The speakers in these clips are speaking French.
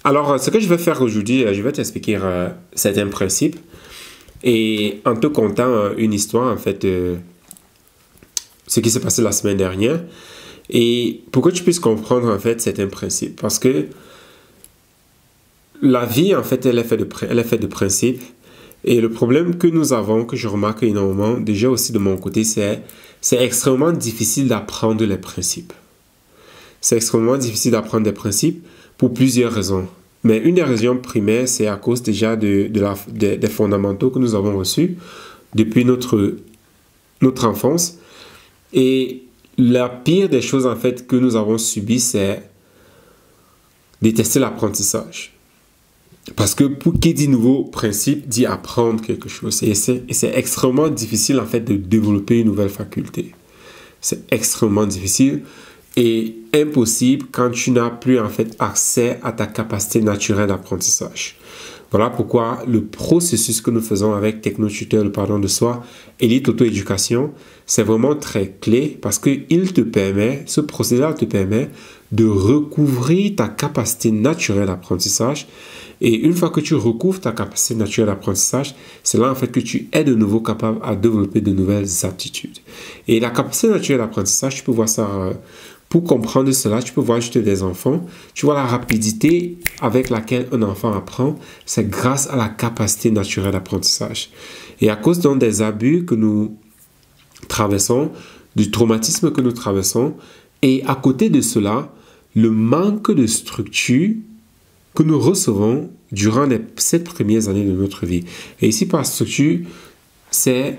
Alors, ce que je vais faire aujourd'hui, je vais t'expliquer certains principes et en te contant une histoire, en fait, ce qui s'est passé la semaine dernière et pour que tu puisses comprendre, en fait, certains principes. Parce que la vie, en fait, elle est faite de principes et le problème que nous avons, que je remarque énormément, déjà aussi de mon côté, c'est extrêmement difficile d'apprendre les principes. C'est extrêmement difficile d'apprendre des principes pour plusieurs raisons. Mais une des raisons primaires, c'est à cause déjà des fondamentaux que nous avons reçus depuis notre enfance. Et la pire des choses, en fait, que nous avons subies, c'est détester l'apprentissage. Parce que pour qui dit nouveau principe, dit apprendre quelque chose. Et c'est extrêmement difficile, en fait, de développer une nouvelle faculté. C'est extrêmement difficile et impossible quand tu n'as plus en fait accès à ta capacité naturelle d'apprentissage. Voilà pourquoi le processus que nous faisons avec TechnoTutor, le pardon de soi, Elite Auto-Éducation, c'est vraiment très clé parce que ce procédé-là te permet de recouvrir ta capacité naturelle d'apprentissage. Et une fois que tu recouvres ta capacité naturelle d'apprentissage, c'est là en fait que tu es de nouveau capable à développer de nouvelles aptitudes. Et la capacité naturelle d'apprentissage, tu peux voir ça, pour comprendre cela, tu peux voir juste des enfants. Tu vois la rapidité avec laquelle un enfant apprend, c'est grâce à la capacité naturelle d'apprentissage. Et à cause donc des abus que nous traversons, du traumatisme que nous traversons, et à côté de cela, le manque de structure que nous recevons durant les 7 premières années de notre vie. Et ici, par structure, c'est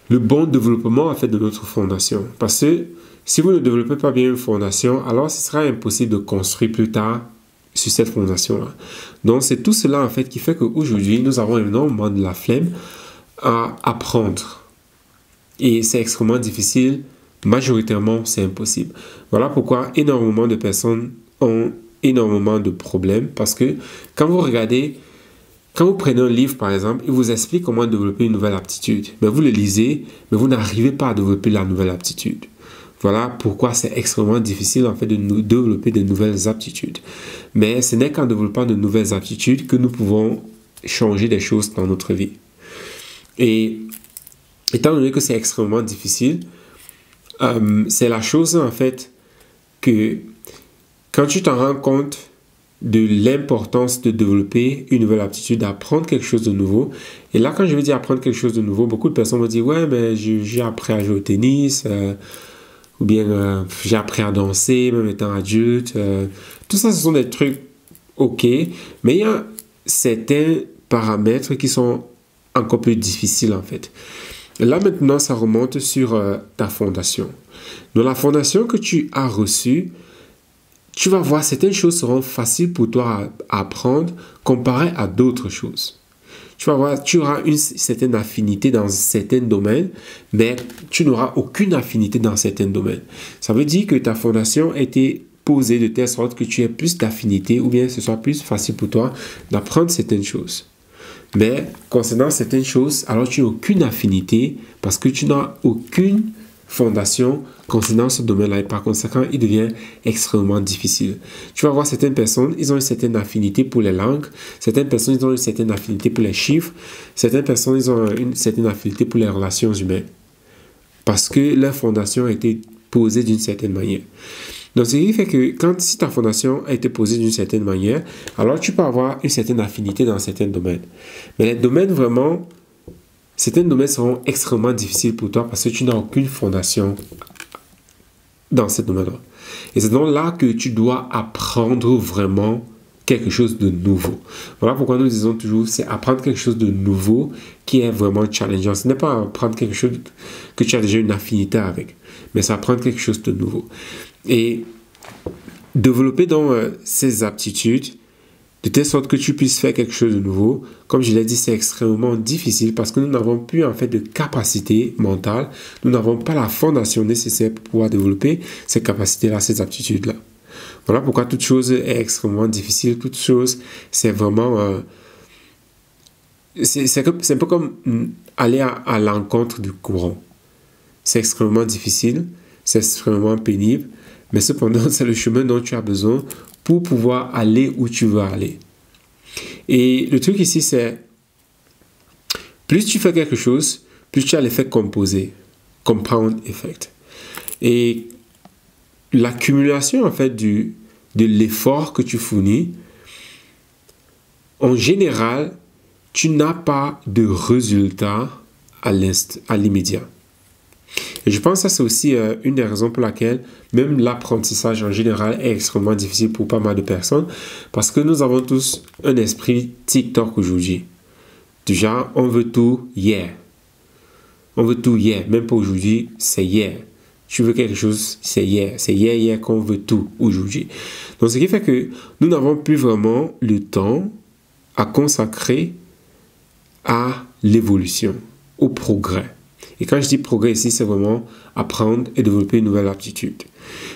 le bon développement en fait, de notre fondation. Parce que si vous ne développez pas bien une fondation, alors ce sera impossible de construire plus tard sur cette fondation-là. Donc, c'est tout cela en fait qui fait qu'aujourd'hui, nous avons énormément de la flemme à apprendre. Et c'est extrêmement difficile. Majoritairement, c'est impossible. Voilà pourquoi énormément de personnes ont énormément de problèmes parce que quand vous prenez un livre par exemple, il vous explique comment développer une nouvelle aptitude. Mais vous le lisez, mais vous n'arrivez pas à développer la nouvelle aptitude. Voilà pourquoi c'est extrêmement difficile en fait de nous développer de nouvelles aptitudes. Mais ce n'est qu'en développant de nouvelles aptitudes que nous pouvons changer des choses dans notre vie. Et étant donné que c'est extrêmement difficile, c'est la chose en fait que quand tu t'en rends compte de l'importance de développer une nouvelle aptitude, d'apprendre quelque chose de nouveau. Et là, quand je veux dire apprendre quelque chose de nouveau, beaucoup de personnes vont dire « Ouais, mais j'ai appris à jouer au tennis, ou bien j'ai appris à danser, même étant adulte. » Tout ça, ce sont des trucs OK, mais il y a certains paramètres qui sont encore plus difficiles en fait. Et là, maintenant, ça remonte sur ta fondation. Donc, la fondation que tu as reçue, tu vas voir, certaines choses seront faciles pour toi à apprendre comparé à d'autres choses. Tu vas voir, tu auras une certaine affinité dans certains domaines, mais tu n'auras aucune affinité dans certains domaines. Ça veut dire que ta fondation a été posée de telle sorte que tu aies plus d'affinité ou bien ce soit plus facile pour toi d'apprendre certaines choses. Mais concernant certaines choses, alors tu n'as aucune affinité parce que tu n'as aucune fondation concernant ce domaine-là et par conséquent, il devient extrêmement difficile. Tu vas voir certaines personnes, ils ont une certaine affinité pour les langues, certaines personnes, ils ont une certaine affinité pour les chiffres, certaines personnes, ils ont une certaine affinité pour les relations humaines parce que leur fondation a été posée d'une certaine manière. Donc, ce qui fait que si ta fondation a été posée d'une certaine manière, alors tu peux avoir une certaine affinité dans certains domaines. Mais les domaines vraiment, certains domaines seront extrêmement difficiles pour toi parce que tu n'as aucune fondation dans ce domaine-là. Et c'est donc là que tu dois apprendre vraiment quelque chose de nouveau. Voilà pourquoi nous disons toujours, c'est apprendre quelque chose de nouveau qui est vraiment challengeant. Ce n'est pas apprendre quelque chose que tu as déjà une affinité avec, mais c'est apprendre quelque chose de nouveau. Et développer donc ces aptitudes de telle sorte que tu puisses faire quelque chose de nouveau. Comme je l'ai dit, c'est extrêmement difficile parce que nous n'avons plus en fait de capacité mentale. Nous n'avons pas la fondation nécessaire pour pouvoir développer ces capacités-là, ces aptitudes-là. Voilà pourquoi toute chose est extrêmement difficile. Toute chose, c'est vraiment... c'est un peu comme aller à l'encontre du courant. C'est extrêmement difficile, c'est extrêmement pénible, mais cependant, c'est le chemin dont tu as besoin pour pouvoir aller où tu veux aller. Et le truc ici, c'est plus tu fais quelque chose, plus tu as l'effet composé, compound effect. Et l'accumulation, en fait, de l'effort que tu fournis, en général, tu n'as pas de résultat à l'immédiat. Et je pense que ça, c'est aussi une des raisons pour laquelle même l'apprentissage en général est extrêmement difficile pour pas mal de personnes, parce que nous avons tous un esprit TikTok aujourd'hui. Déjà, on veut tout hier. On veut tout hier. Même pas aujourd'hui, c'est hier. Tu veux quelque chose, c'est hier. C'est hier qu'on veut tout aujourd'hui. Donc, ce qui fait que nous n'avons plus vraiment le temps à consacrer à l'évolution, au progrès. Et quand je dis progrès ici, c'est vraiment apprendre et développer une nouvelle aptitude.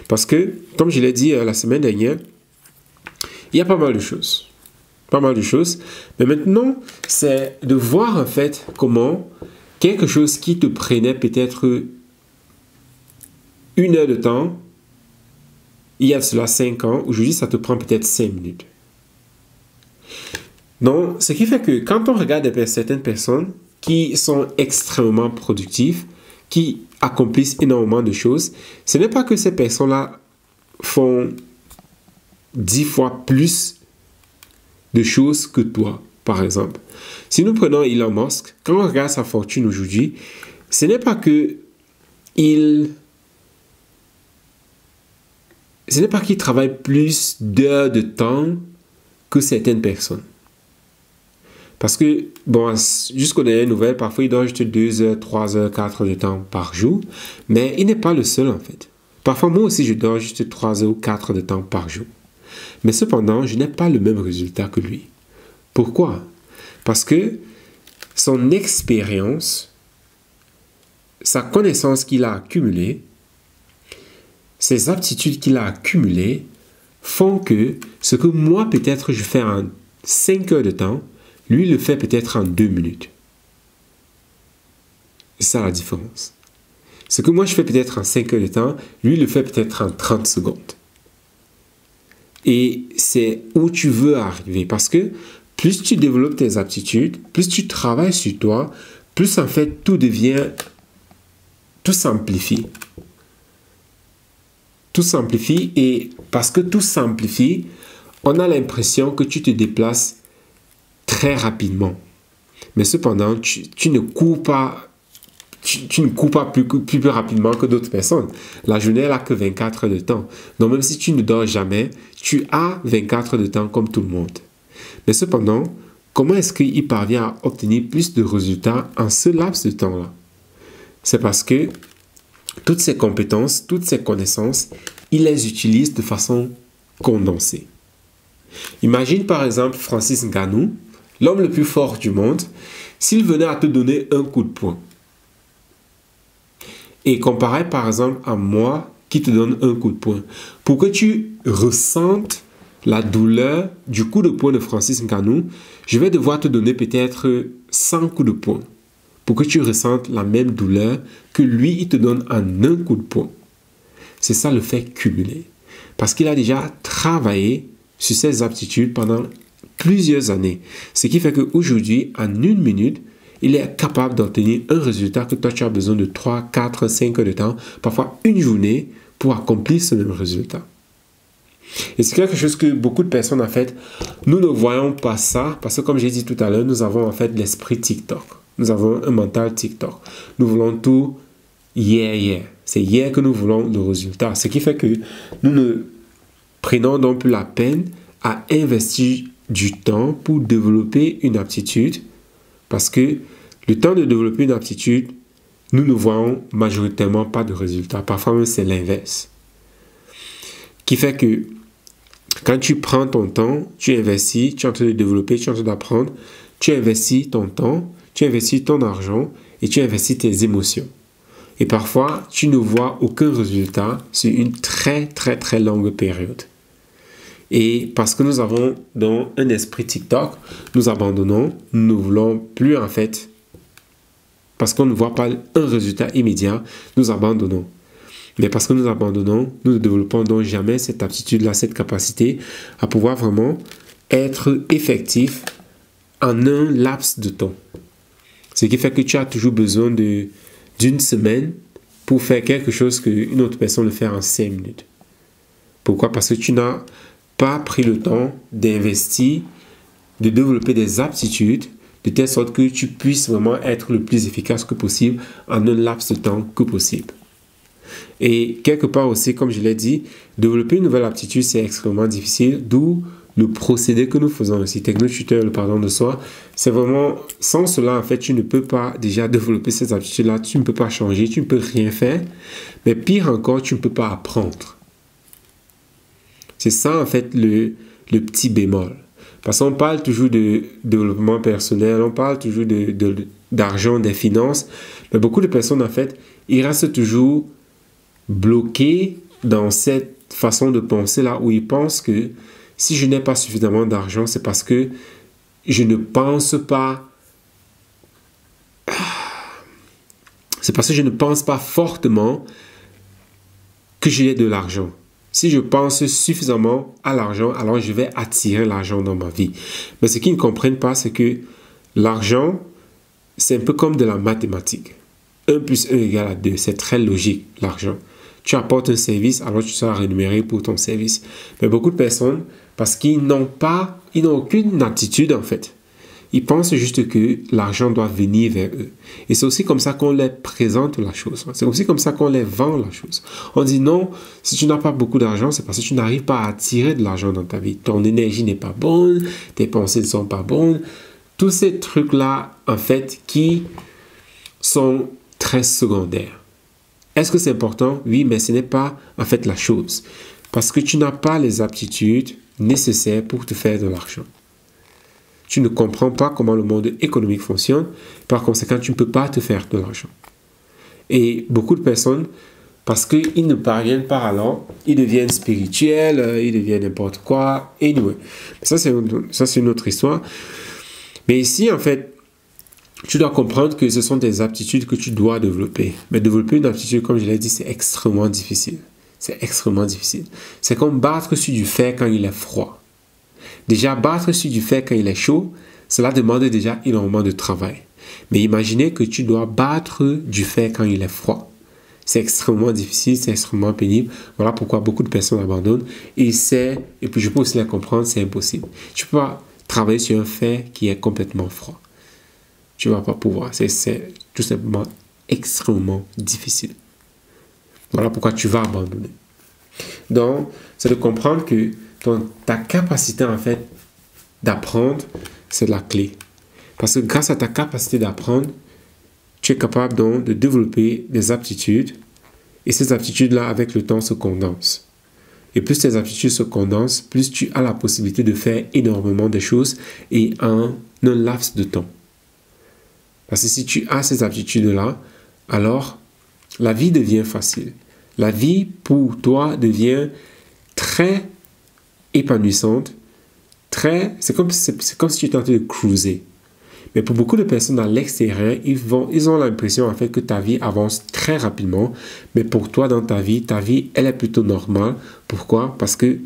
Parce que, comme je l'ai dit la semaine dernière, il y a pas mal de choses. Pas mal de choses. Mais maintenant, c'est de voir en fait comment quelque chose qui te prenait peut-être 1 heure de temps, il y a cela 5 ans, aujourd'hui ça te prend peut-être 5 minutes. Donc, ce qui fait que quand on regarde certaines personnes qui sont extrêmement productives, qui accomplissent énormément de choses, ce n'est pas que ces personnes-là font 10 fois plus de choses que toi, par exemple. Si nous prenons Elon Musk, quand on regarde sa fortune aujourd'hui, ce n'est pas que il... Ce n'est pas qu'il travaille plus d'heures de temps que certaines personnes. Parce que, bon, jusqu'aux dernières nouvelles, parfois il dort juste 2 heures, 3 heures, 4 heures de temps par jour. Mais il n'est pas le seul en fait. Parfois moi aussi je dors juste 3 heures ou 4 heures de temps par jour. Mais cependant, je n'ai pas le même résultat que lui. Pourquoi? Parce que son expérience, sa connaissance qu'il a accumulée, ces aptitudes qu'il a accumulées font que ce que moi peut-être je fais en 5 heures de temps, lui le fait peut-être en 2 minutes. C'est ça la différence. Ce que moi je fais peut-être en 5 heures de temps, lui le fait peut-être en 30 secondes. Et c'est où tu veux arriver. Parce que plus tu développes tes aptitudes, plus tu travailles sur toi, plus en fait tout s'amplifie. Tout s'amplifie et parce que tout s'amplifie, on a l'impression que tu te déplaces très rapidement. Mais cependant, tu ne cours pas, tu ne cours pas plus rapidement que d'autres personnes. La journée, elle n'a que 24 heures de temps. Donc même si tu ne dors jamais, tu as 24 heures de temps comme tout le monde. Mais cependant, comment est-ce qu'il parvient à obtenir plus de résultats en ce laps de temps-là? C'est parce que toutes ces compétences, toutes ces connaissances, il les utilise de façon condensée. Imagine par exemple Francis Ngannou, l'homme le plus fort du monde, s'il venait à te donner un coup de poing. Et comparé par exemple à moi qui te donne un coup de poing. Pour que tu ressentes la douleur du coup de poing de Francis Ngannou, je vais devoir te donner peut-être 100 coups de poing. Pour que tu ressentes la même douleur que lui, il te donne en un coup de poing. C'est ça le fait cumuler. Parce qu'il a déjà travaillé sur ses aptitudes pendant plusieurs années. Ce qui fait qu'aujourd'hui, en 1 minute, il est capable d'obtenir un résultat que toi, tu as besoin de 3, 4, 5 heures de temps, parfois une journée, pour accomplir ce même résultat. Et c'est quelque chose que beaucoup de personnes, en fait, nous ne voyons pas ça, parce que comme j'ai dit tout à l'heure, nous avons en fait l'esprit TikTok. Nous avons un mental TikTok. Nous voulons tout hier. C'est hier que nous voulons le résultat. Ce qui fait que nous ne prenons donc plus la peine à investir du temps pour développer une aptitude. Parce que le temps de développer une aptitude, nous ne voyons majoritairement pas de résultats. Parfois même c'est l'inverse. Qui fait que quand tu prends ton temps, tu investis, tu es en train de développer, tu es en train d'apprendre, tu investis ton temps, tu investis ton argent et tu investis tes émotions. Et parfois, tu ne vois aucun résultat sur une très longue période. Et parce que nous avons dans un esprit TikTok, nous abandonnons, nous ne voulons plus en fait, parce qu'on ne voit pas un résultat immédiat, nous abandonnons. Mais parce que nous abandonnons, nous ne développons donc jamais cette aptitude-là, cette capacité à pouvoir vraiment être effectif en un laps de temps. Ce qui fait que tu as toujours besoin d'une semaine pour faire quelque chose qu'une autre personne le fait en 5 minutes. Pourquoi? Parce que tu n'as pas pris le temps d'investir, de développer des aptitudes, de telle sorte que tu puisses vraiment être le plus efficace que possible en un laps de temps que possible. Et quelque part aussi, comme je l'ai dit, développer une nouvelle aptitude, c'est extrêmement difficile, d'où le procédé que nous faisons ici, TechnoTutor, le pardon de soi. C'est vraiment, sans cela, en fait, tu ne peux pas déjà développer ces aptitudes-là, tu ne peux pas changer, tu ne peux rien faire, mais pire encore, tu ne peux pas apprendre. C'est ça, en fait, le petit bémol. Parce qu'on parle toujours de développement personnel, on parle toujours d'argent, des finances, mais beaucoup de personnes, en fait, ils restent toujours bloqués dans cette façon de penser là où ils pensent que si je n'ai pas suffisamment d'argent, c'est parce que je ne pense pas, c'est parce que je ne pense pas fortement que j'ai de l'argent. Si je pense suffisamment à l'argent, alors je vais attirer l'argent dans ma vie. Mais ce qu'ils ne comprennent pas, c'est que l'argent, c'est un peu comme de la mathématique. 1 plus 1 égale 2. C'est très logique, l'argent. Tu apportes un service, alors tu seras rémunéré pour ton service. Mais beaucoup de personnes, parce qu'ils n'ont aucune attitude en fait. Ils pensent juste que l'argent doit venir vers eux. Et c'est aussi comme ça qu'on les présente la chose. C'est aussi comme ça qu'on les vend la chose. On dit non, si tu n'as pas beaucoup d'argent, c'est parce que tu n'arrives pas à attirer de l'argent dans ta vie. Ton énergie n'est pas bonne, tes pensées ne sont pas bonnes. Tous ces trucs-là, en fait, qui sont très secondaires. Est-ce que c'est important? Oui, mais ce n'est pas en fait la chose. Parce que tu n'as pas les aptitudes nécessaires pour te faire de l'argent. Tu ne comprends pas comment le monde économique fonctionne. Par conséquent, tu ne peux pas te faire de l'argent. Et beaucoup de personnes, parce qu'ils ne parviennent pas alors, ils deviennent spirituels, ils deviennent n'importe quoi. Anyway, ça c'est une autre histoire. Mais ici, en fait, tu dois comprendre que ce sont des aptitudes que tu dois développer. Mais développer une aptitude, comme je l'ai dit, c'est extrêmement difficile. C'est extrêmement difficile. C'est comme battre sur du fer quand il est froid. Déjà, battre sur du fer quand il est chaud, cela demande déjà énormément de travail. Mais imaginez que tu dois battre du fer quand il est froid. C'est extrêmement difficile, c'est extrêmement pénible. Voilà pourquoi beaucoup de personnes abandonnent. Et puis je peux aussi les comprendre, c'est impossible. Tu ne peux pas travailler sur un fer qui est complètement froid. Tu ne vas pas pouvoir. C'est tout simplement extrêmement difficile. Voilà pourquoi tu vas abandonner. Donc, c'est de comprendre que ta capacité, en fait, d'apprendre, c'est la clé. Parce que grâce à ta capacité d'apprendre, tu es capable donc de développer des aptitudes. Et ces aptitudes-là, avec le temps, se condensent. Et plus tes aptitudes se condensent, plus tu as la possibilité de faire énormément de choses et en un laps de temps. Parce que si tu as ces aptitudes-là, alors la vie devient facile. La vie pour toi devient très épanouissante. C'est comme si tu étais en train de cruiser. Mais pour beaucoup de personnes à l'extérieur, ils ont l'impression en fait que ta vie avance très rapidement. Mais pour toi, dans ta vie, elle est plutôt normale. Pourquoi? Parce que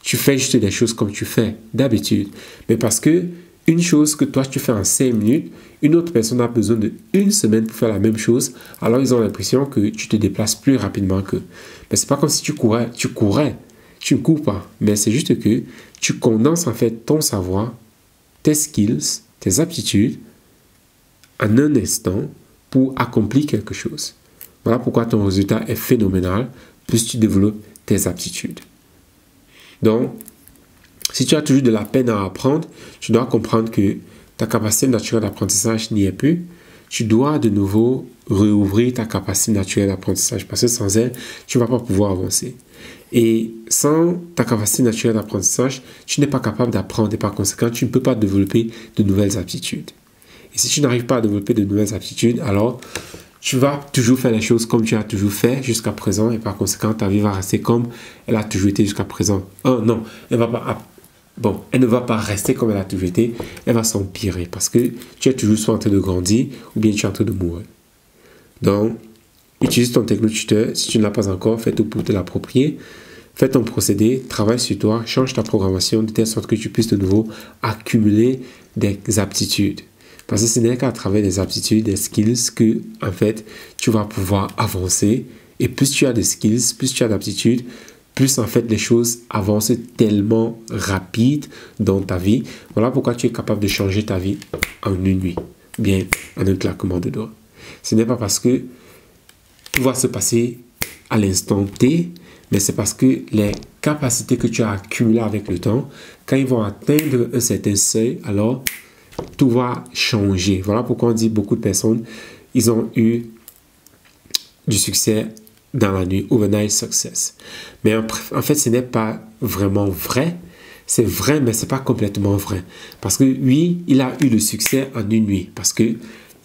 tu fais juste des choses comme tu fais d'habitude. Mais parce que une chose que toi, tu fais en 5 minutes, une autre personne a besoin d'1 semaine pour faire la même chose. Alors, ils ont l'impression que tu te déplaces plus rapidement qu'eux. Mais c'est pas comme si tu courais. Tu ne cours pas. Mais c'est juste que tu condenses en fait ton savoir, tes skills, tes aptitudes en un instant pour accomplir quelque chose. Voilà pourquoi ton résultat est phénoménal, plus tu développes tes aptitudes. Donc, si tu as toujours de la peine à apprendre, tu dois comprendre que ta capacité naturelle d'apprentissage n'y est plus. Tu dois de nouveau réouvrir ta capacité naturelle d'apprentissage parce que sans elle, tu ne vas pas pouvoir avancer. Et sans ta capacité naturelle d'apprentissage, tu n'es pas capable d'apprendre et par conséquent, tu ne peux pas développer de nouvelles aptitudes. Et si tu n'arrives pas à développer de nouvelles aptitudes, alors tu vas toujours faire les choses comme tu as toujours fait jusqu'à présent et par conséquent, ta vie va rester comme elle a toujours été jusqu'à présent. Oh non, elle ne va pas rester comme elle a toujours été, elle va s'empirer parce que tu es toujours soit en train de grandir ou bien tu es en train de mourir. Donc, Utilise ton technotuteur. Si tu ne l'as pas encore, fais tout pour te l'approprier. Fais ton procédé, travaille sur toi, change ta programmation de telle sorte que tu puisses de nouveau accumuler des aptitudes. Parce que ce n'est qu'à travers des aptitudes, des skills que, en fait, tu vas pouvoir avancer. Et plus tu as de skills, plus tu as d'aptitudes, plus, en fait, les choses avancent tellement rapide dans ta vie. Voilà pourquoi tu es capable de changer ta vie en une nuit. Bien, en un claquement de doigts. Ce n'est pas parce que tout va se passer à l'instant T, mais c'est parce que les capacités que tu as accumulées avec le temps, quand ils vont atteindre un certain seuil, alors tout va changer. Voilà pourquoi on dit beaucoup de personnes, ils ont eu du succès dans la nuit, overnight success. Mais en fait, ce n'est pas vraiment vrai. C'est vrai, mais ce n'est pas complètement vrai. Parce que oui, il a eu le succès en une nuit. Parce que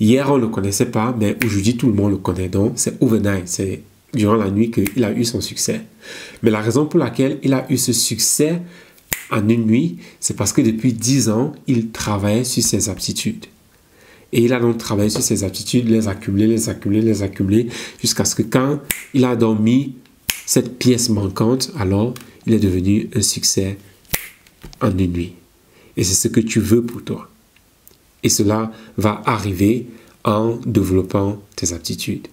hier, on ne le connaissait pas, mais aujourd'hui, tout le monde le connaît. Donc, c'est overnight. C'est durant la nuit qu'il a eu son succès. Mais la raison pour laquelle il a eu ce succès en une nuit, c'est parce que depuis 10 ans, il travaillait sur ses aptitudes. Et il a donc travaillé sur ses aptitudes, les accumuler, jusqu'à ce que quand il a dormi cette pièce manquante, alors il est devenu un succès en une nuit. Et c'est ce que tu veux pour toi. Et cela va arriver en développant tes aptitudes.